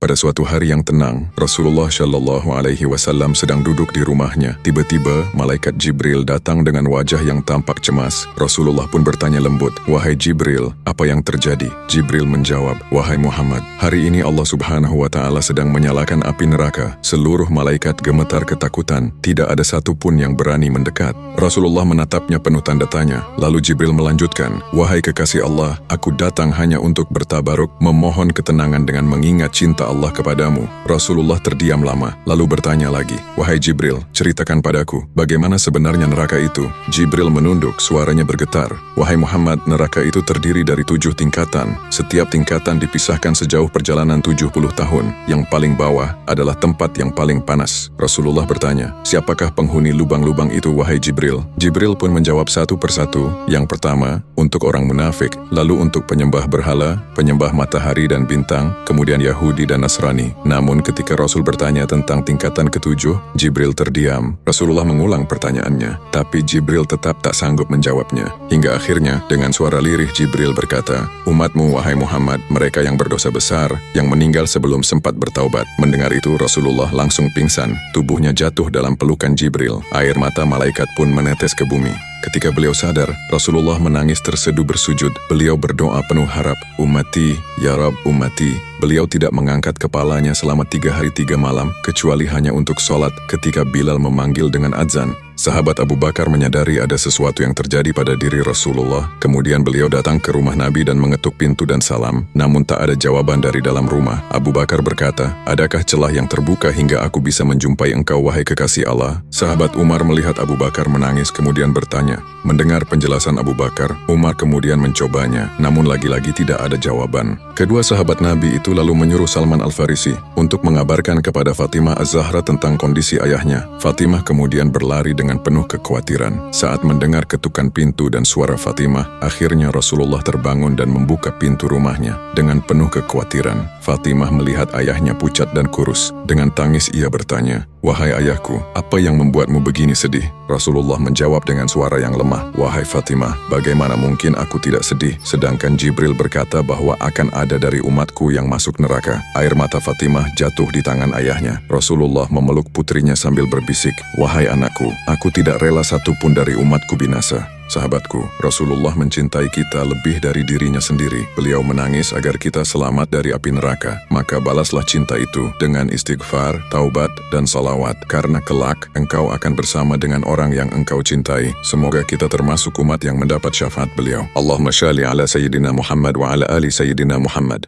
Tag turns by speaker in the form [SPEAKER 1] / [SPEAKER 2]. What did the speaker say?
[SPEAKER 1] Pada suatu hari yang tenang, Rasulullah Shallallahu Alaihi Wasallam sedang duduk di rumahnya. Tiba-tiba, malaikat Jibril datang dengan wajah yang tampak cemas. Rasulullah pun bertanya lembut, "Wahai Jibril, apa yang terjadi?" Jibril menjawab, "Wahai Muhammad, hari ini Allah Subhanahu wa Ta'ala sedang menyalakan api neraka. Seluruh malaikat gemetar ketakutan. Tidak ada satupun yang berani mendekat." Rasulullah menatapnya penuh tanda tanya. Lalu Jibril melanjutkan, "Wahai kekasih Allah, aku datang hanya untuk bertabaruk, memohon ketenangan dengan mengingat cinta Allah kepadamu." Rasulullah terdiam lama, lalu bertanya lagi, "Wahai Jibril, ceritakan padaku, bagaimana sebenarnya neraka itu?" Jibril menunduk, suaranya bergetar, "Wahai Muhammad, neraka itu terdiri dari 7 tingkatan. Setiap tingkatan dipisahkan sejauh perjalanan 70 tahun. Yang paling bawah adalah tempat yang paling panas." Rasulullah bertanya, "Siapakah penghuni lubang-lubang itu, wahai Jibril?" Jibril pun menjawab satu persatu. Yang pertama, untuk orang munafik, lalu untuk penyembah berhala, penyembah matahari dan bintang, kemudian Yahudi dan Nasrani. Namun ketika Rasul bertanya tentang tingkatan ketujuh, Jibril terdiam. Rasulullah mengulang pertanyaannya, tapi Jibril tetap tak sanggup menjawabnya. Hingga akhirnya, dengan suara lirih Jibril berkata, "Umatmu, wahai Muhammad, mereka yang berdosa besar, yang meninggal sebelum sempat bertaubat." Mendengar itu, Rasulullah langsung pingsan. Tubuhnya jatuh dalam pelukan Jibril. Air mata malaikat pun menetes ke bumi. Ketika beliau sadar, Rasulullah menangis terseduh bersujud. Beliau berdoa penuh harap, "Ummati, ya Rab, ummati." Beliau tidak mengangkat kepalanya selama 3 hari 3 malam, kecuali hanya untuk sholat ketika Bilal memanggil dengan azan. Sahabat Abu Bakar menyadari ada sesuatu yang terjadi pada diri Rasulullah. Kemudian beliau datang ke rumah Nabi dan mengetuk pintu dan salam. Namun tak ada jawaban dari dalam rumah. Abu Bakar berkata, "Adakah celah yang terbuka hingga aku bisa menjumpai engkau, wahai kekasih Allah?" Sahabat Umar melihat Abu Bakar menangis kemudian bertanya. Mendengar penjelasan Abu Bakar, Umar kemudian mencobanya. Namun lagi-lagi tidak ada jawaban. Kedua sahabat Nabi itu lalu menyuruh Salman Al-Farisi untuk mengabarkan kepada Fatimah Az-Zahra tentang kondisi ayahnya. Fatimah kemudian berlari dengan penuh kekhawatiran. Saat mendengar ketukan pintu dan suara Fatimah, akhirnya Rasulullah terbangun dan membuka pintu rumahnya. Dengan penuh kekhawatiran, Fatimah melihat ayahnya pucat dan kurus. Dengan tangis ia bertanya, "Wahai ayahku, apa yang membuatmu begini sedih?" Rasulullah menjawab dengan suara yang lemah, "Wahai Fatimah, bagaimana mungkin aku tidak sedih, sedangkan Jibril berkata bahwa akan ada dari umatku yang masuk neraka." Air mata Fatimah jatuh di tangan ayahnya. Rasulullah memeluk putrinya sambil berbisik, "Wahai anakku, aku tidak rela satupun dari umatku binasa." Sahabatku, Rasulullah mencintai kita lebih dari dirinya sendiri. Beliau menangis agar kita selamat dari api neraka. Maka balaslah cinta itu dengan istighfar, taubat, dan salawat. Karena kelak, engkau akan bersama dengan orang yang engkau cintai. Semoga kita termasuk umat yang mendapat syafaat beliau. Allahumma shalli ala Sayyidina Muhammad wa ala ali Sayyidina Muhammad.